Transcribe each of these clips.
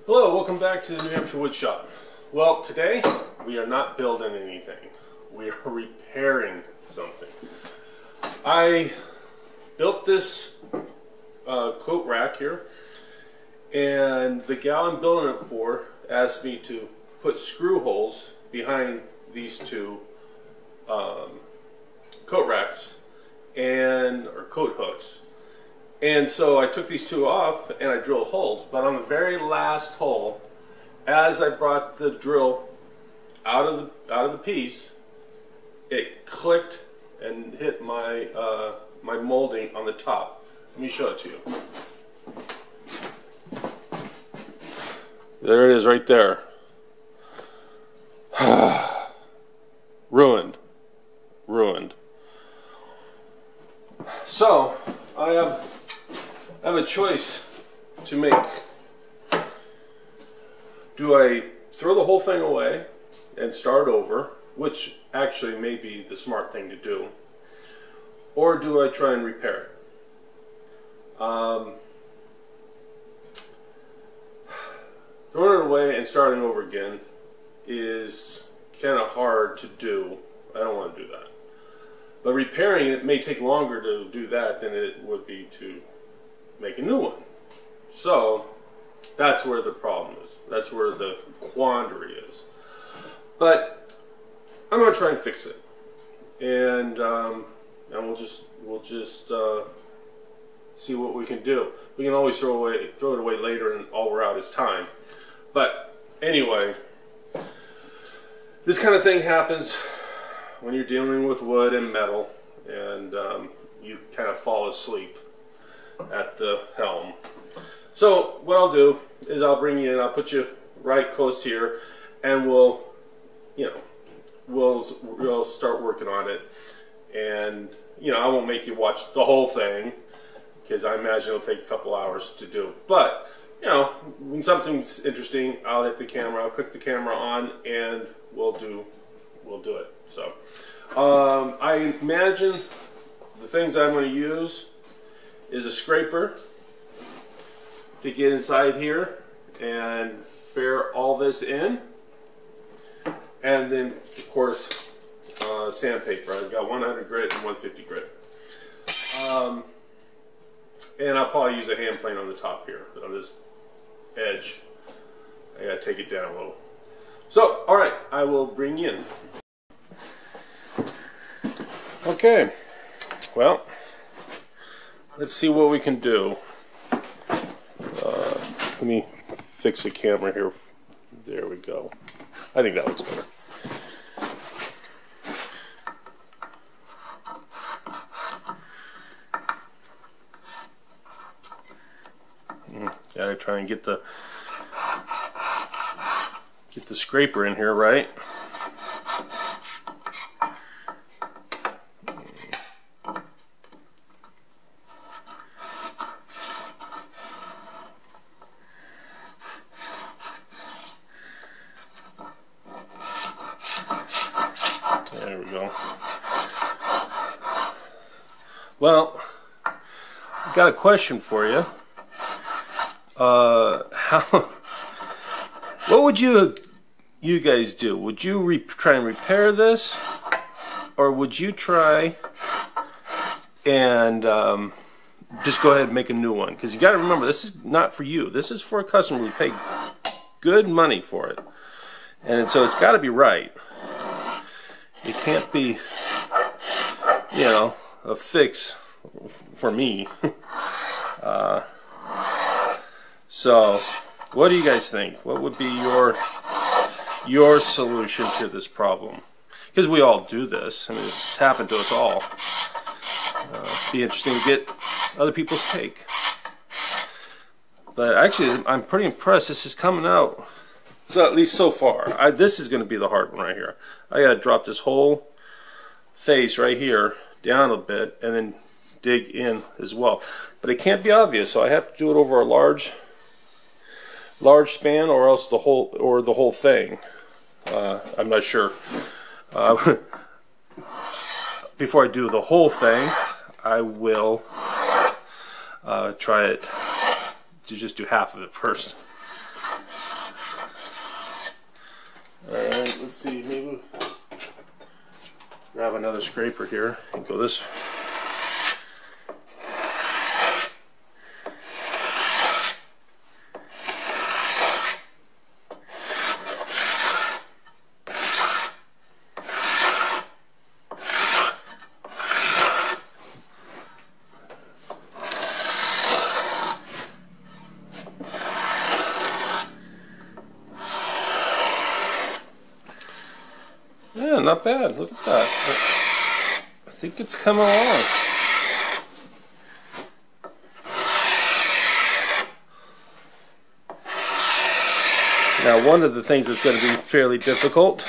Hello, welcome back to the New Hampshire Woodshop. Well, today we are not building anything. We are repairing something. I built this coat rack here, and the gal I'm building it for asked me to put screw holes behind these two coat racks or coat hooks. And so I took these two off and I drilled holes, but on the very last hole, as I brought the drill out of the piece, it clicked and hit my my molding on the top. Let me show it to you. There it is right there. Ruined. So I have a choice to make. Do I throw the whole thing away and start over, which actually may be the smart thing to do, or do I try and repair it? Throwing it away and starting over again is kind of hard to do. I don't want to do that. But repairing it may take longer to do that than it would be to make a new one. So that's where the problem is. That's where the quandary is. But I'm going to try and fix it, and we'll just see what we can do. We can always throw it away later, and all we're out is time. But anyway, this kind of thing happens when you're dealing with wood and metal, and you kind of fall asleep at the helm. So what I'll do is I'll bring you in, I'll put you right close here, and we'll start working on it. And I won't make you watch the whole thing, because I imagine it'll take a couple hours to do. But when something's interesting, I'll hit the camera, I'll click the camera on, and we'll do it. So I imagine the things I'm going to use is a scraper to get inside here and fair all this in, and then of course sandpaper. I've got 100 grit and 150 grit, and I'll probably use a hand plane on the top here, on this edge. I gotta take it down a little. So alright, I will bring you in. Okay, well, let's see what we can do. Let me fix the camera here. There we go. I think that looks better. Gotta try and get the scraper in here right. There we go. Well, I've got a question for you. What would you guys do? Would you try and repair this, or would you try and just go ahead and make a new one? Because you got to remember, this is not for you. This is for a customer who paid good money for it, and so it's got to be right. It can't be, a fix for me. So, what do you guys think? What would be your solution to this problem? Because we all do this. I mean, it's happened to us all. It'd be interesting to get other people's take. But actually, I'm pretty impressed. This is coming out. So at least so far. This is going to be the hard one right here. I got to drop this whole face right here down a bit, and then dig in as well. But it can't be obvious, so I have to do it over a large span, or else the whole thing. I'm not sure. Before I do the whole thing, I will try it to just do half of it first. see, maybe grab another scraper here and go this way. Yeah, not bad. Look at that. I think it's coming along. Now, one of the things that's going to be fairly difficult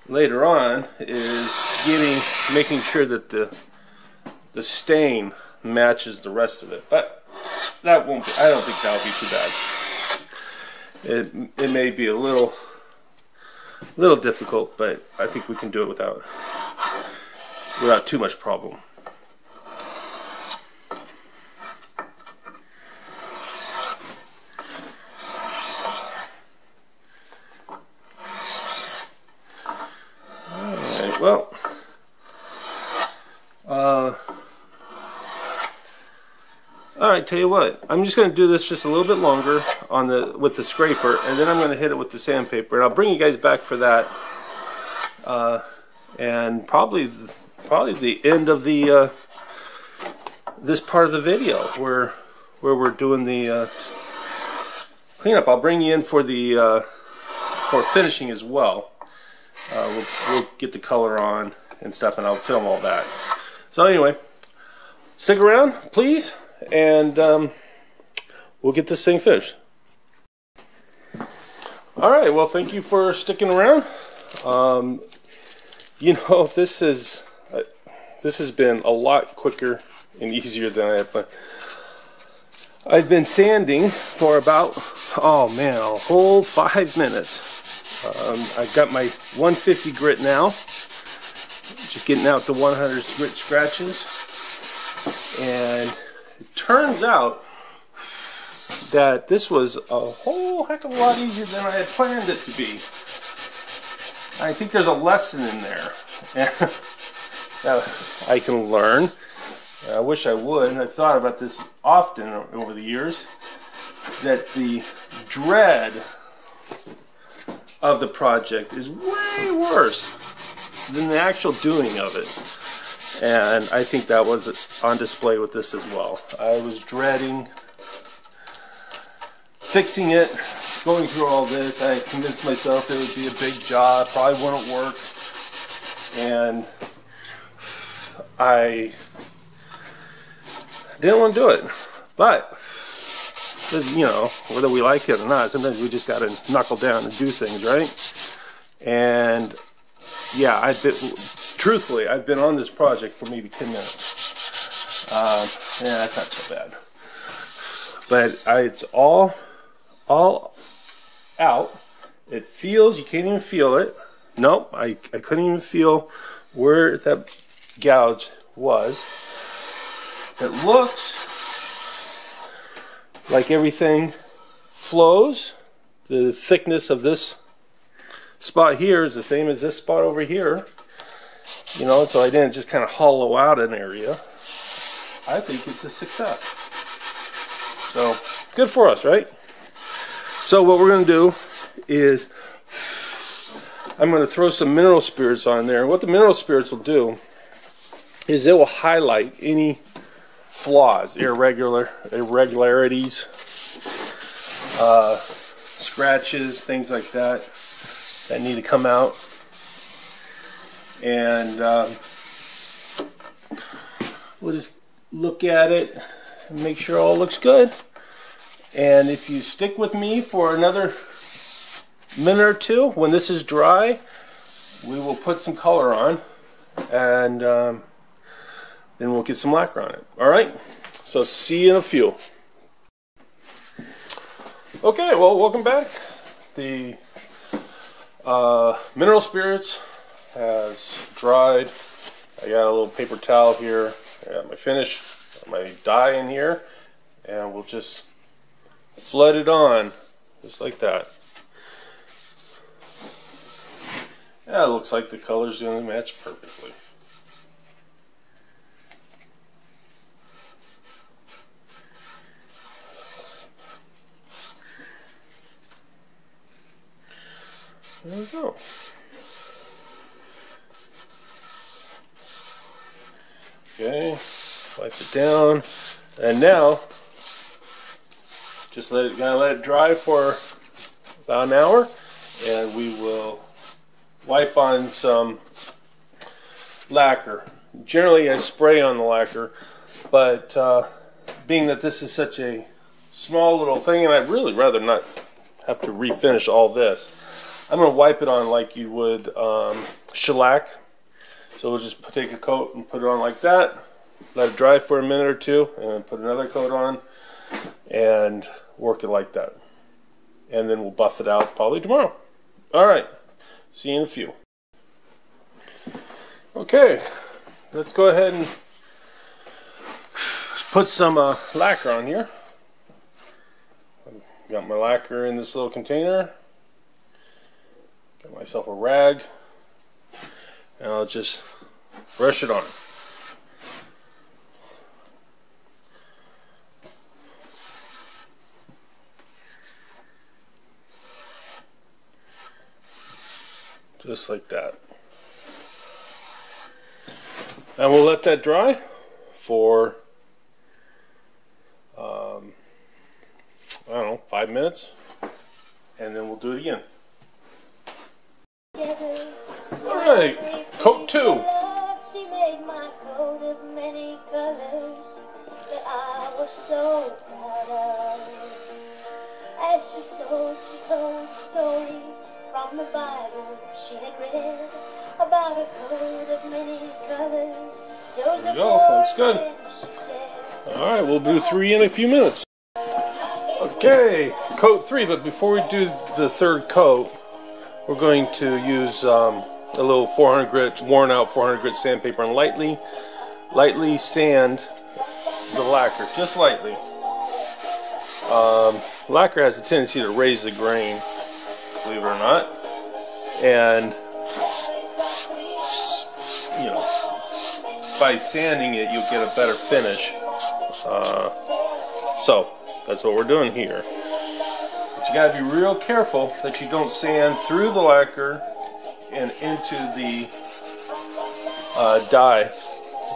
later on is making sure that the stain matches the rest of it. But that won't be. I don't think that'll be too bad. It may be a little difficult, but I think we can do it without too much problem. Alright, well, alright, tell you what, I'm just going to do this just a little bit longer with the scraper, and then I'm going to hit it with the sandpaper, and I'll bring you guys back for that, and probably the end of the this part of the video where we're doing the cleanup. I'll bring you in for the for finishing as well. We'll get the color on and stuff, and I'll film all that. So anyway, stick around, please, and we'll get this thing finished. Alright, well, thank you for sticking around. You know, this has been a lot quicker and easier than I had planned. I've been sanding for about, oh man, a whole 5 minutes. I've got my 150 grit now, just getting out the 100 grit scratches, and it turns out that this was a whole heck of a lot easier than I had planned it to be. I think there's a lesson in there that I can learn. I wish I would. I've thought about this often over the years, that the dread of the project is way worse than the actual doing of it. And I think that was on display with this as well. I was dreading fixing it, going through all this. I convinced myself it would be a big job, probably wouldn't work, and I didn't want to do it. But, you know, whether we like it or not, sometimes we just got to knuckle down and do things, right? And yeah, truthfully, I've been on this project for maybe 10 minutes. Yeah, that's not so bad. But it's all out. It feels, you can't even feel it. Nope, I couldn't even feel where that gouge was. It looks like everything flows. The thickness of this spot here is the same as this spot over here. You know, so I didn't just kind of hollow out an area. I think it's a success. So, good for us, right? So what we're going to do is I'm going to throw some mineral spirits on there. What the mineral spirits will do is it will highlight any flaws, irregularities, scratches, things like that need to come out. And we'll just look at it and make sure all looks good. And if you stick with me for another minute or two, when this is dry, we will put some color on, and then we'll get some lacquer on it. Alright, so see you in a few. Okay, well, welcome back. The mineral spirits has dried. I got a little paper towel here. I got my finish, got my dye in here, and we'll just flood it on just like that. Yeah, it looks like the colors going to match perfectly. There we go. Okay, wipe it down, and now just let it dry for about an hour, and we will wipe on some lacquer. Generally I spray on the lacquer, but being that this is such a small little thing, and I'd really rather not have to refinish all this, I'm going to wipe it on like you would shellac. So we'll just take a coat and put it on like that, let it dry for a minute or two, and then put another coat on and work it like that. And then we'll buff it out probably tomorrow. Alright, see you in a few. Okay, let's go ahead and put some lacquer on here. Got my lacquer in this little container. Got myself a rag. And I'll just brush it on. Just like that. And we'll let that dry for I don't know, 5 minutes, and then we'll do it again. Alright, coat 2. She made my coat of many colors that I was so proud of. As she told a story from the Bible she had read about a coat of many colors. There you go, looks good. Alright, we'll do 3 in a few minutes. Okay, coat 3, but before we do the third coat, we're going to use a little 400 grit, worn out 400 grit sandpaper, and lightly sand the lacquer, just lightly. Lacquer has a tendency to raise the grain, believe it or not, and you know, by sanding it, you'll get a better finish. So that's what we're doing here. But you got to be real careful that you don't sand through the lacquer and into the dye,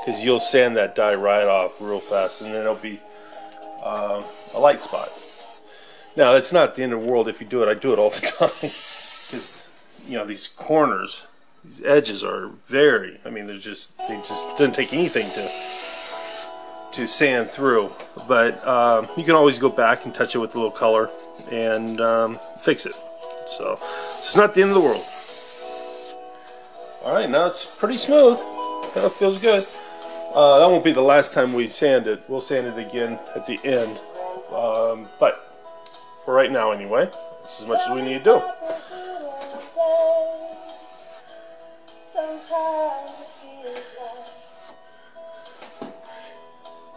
because you'll sand that dye right off real fast, and then it'll be a light spot. Now, that's not the end of the world if you do it. I do it all the time, because you know, these corners, these edges are very, I mean, they just doesn't take anything to sand through. But you can always go back and touch it with a little color and fix it. So it's not the end of the world. Alright, now it's pretty smooth. That feels good. That won't be the last time we sand it. We'll sand it again at the end. But for right now anyway, this is as much as we need to do.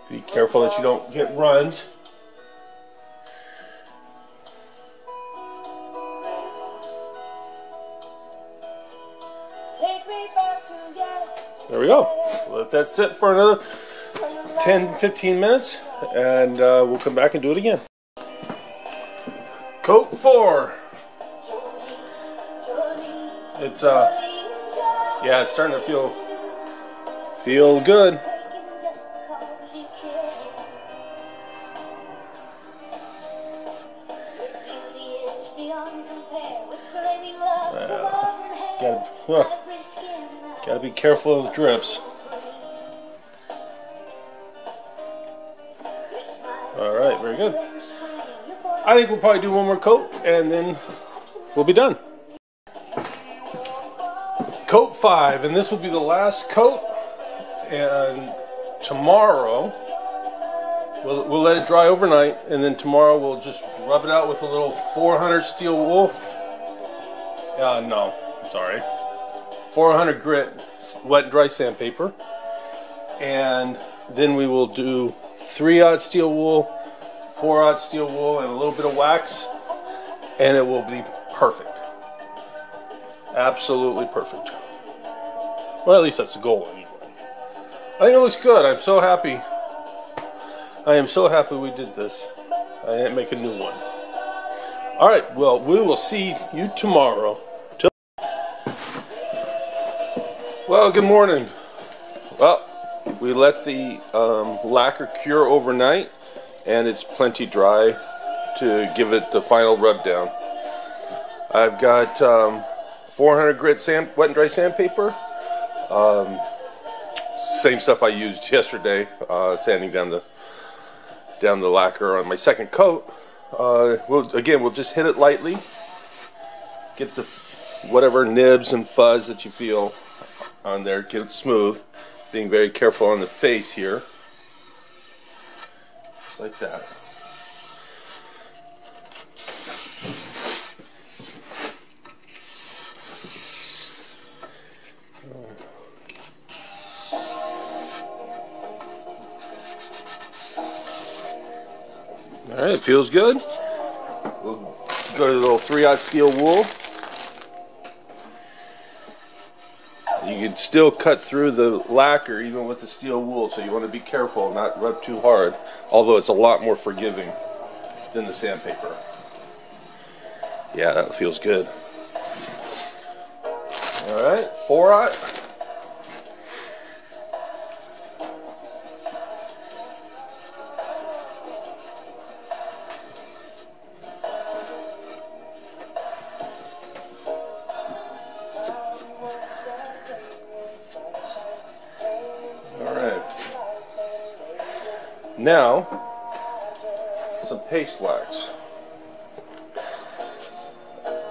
Be careful that you don't get runs. There we go. Let that sit for another 10-15 minutes, and we'll come back and do it again. Coat 4. It's yeah, it's starting to feel good. Gotta be careful of drips. Alright, very good. I think we'll probably do one more coat and then we'll be done. Coat 5, and this will be the last coat, and tomorrow we'll let it dry overnight, and then tomorrow we'll just rub it out with a little 400 steel wool. No, sorry. 400 grit wet and dry sandpaper, and then we will do 3/0 steel wool, 4/0 steel wool, and a little bit of wax, and it will be perfect. Absolutely perfect. Well, at least that's the goal anyway. I think it looks good. I'm so happy. I am so happy we did this. I didn't make a new one. Alright, well, we will see you tomorrow. Well, good morning. Well, we let the lacquer cure overnight, and it's plenty dry to give it the final rub down. I've got 400 grit wet and dry sandpaper. Same stuff I used yesterday, sanding down the lacquer on my second coat. We'll just hit it lightly. Get the whatever nibs and fuzz that you feel on there. Get it smooth. Being very careful on the face here. Just like that. Alright, it feels good. We'll go to the little 3/0 steel wool. You can still cut through the lacquer even with the steel wool, so you want to be careful and not rub too hard, although it's a lot more forgiving than the sandpaper. Yeah, that feels good. Alright, 4/0. Now, some paste wax.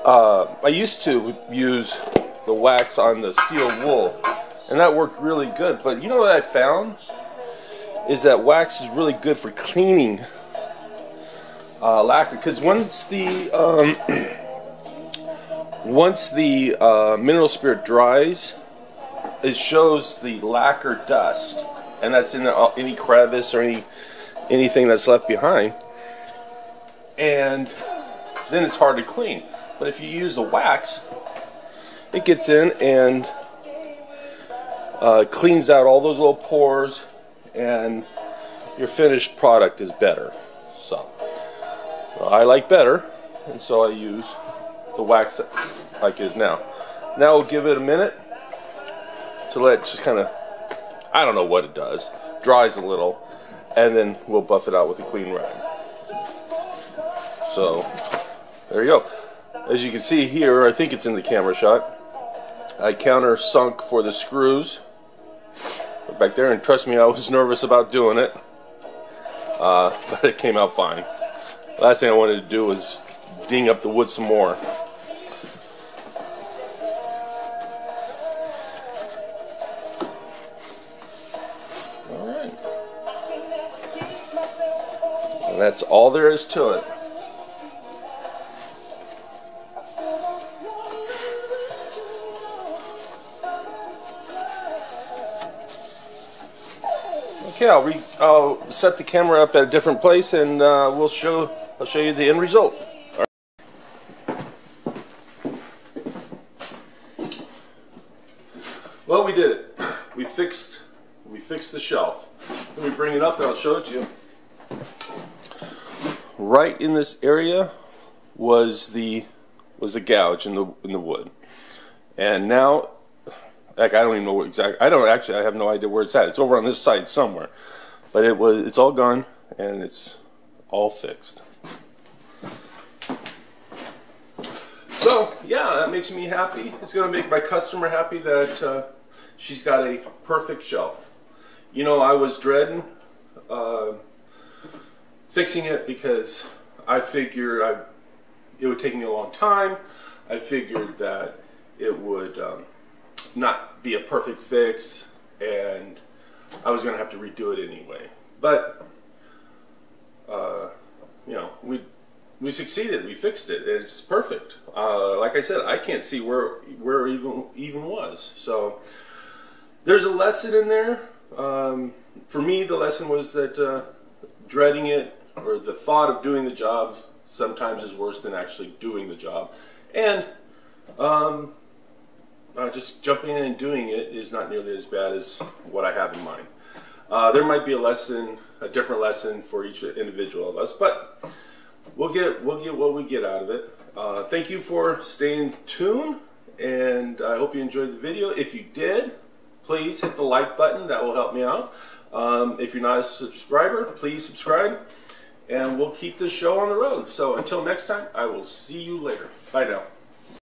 I used to use the wax on the steel wool, and that worked really good. But you know what I found? Is that wax is really good for cleaning lacquer. Because once the mineral spirit dries, it shows the lacquer dust. And that's in any crevice or anything that's left behind, and then it's hard to clean. But if you use the wax, it gets in and cleans out all those little pores, and your finished product is better. So I like better, and so I use the wax like it is now. Now we'll give it a minute to let it just kind of, I don't know what it does, dries a little, and then we'll buff it out with a clean rag. So there you go. As you can see here, I think it's in the camera shot, I countersunk for the screws back there, and trust me, I was nervous about doing it, but it came out fine. Last thing I wanted to do was ding up the wood some more. And that's all there is to it. Okay, I'll set the camera up at a different place, and I'll show you the end result. All right. Well, we did it. We fixed the shelf. Let me bring it up and I'll show it to you. Right in this area was a gouge in the wood, and now, like, I don't even know what exactly. I have no idea where it's at. It's over on this side somewhere, but it's all gone and it's all fixed. So yeah, that makes me happy. It's going to make my customer happy that she's got a perfect shelf. You know, I was dreading fixing it because I figured it would take me a long time. I figured that it would not be a perfect fix, and I was going to have to redo it anyway. But you know, we succeeded. We fixed it. It's perfect. Like I said, I can't see where it even was. So there's a lesson in there. For me, the lesson was that dreading it, or the thought of doing the job, sometimes is worse than actually doing the job. And just jumping in and doing it is not nearly as bad as what I have in mind. There might be a different lesson for each individual of us, but we'll get what we get out of it. Thank you for staying tuned, and I hope you enjoyed the video. If you did, please hit the like button. That will help me out. If you're not a subscriber, please subscribe, and we'll keep this show on the road. So until next time, I will see you later. Bye now.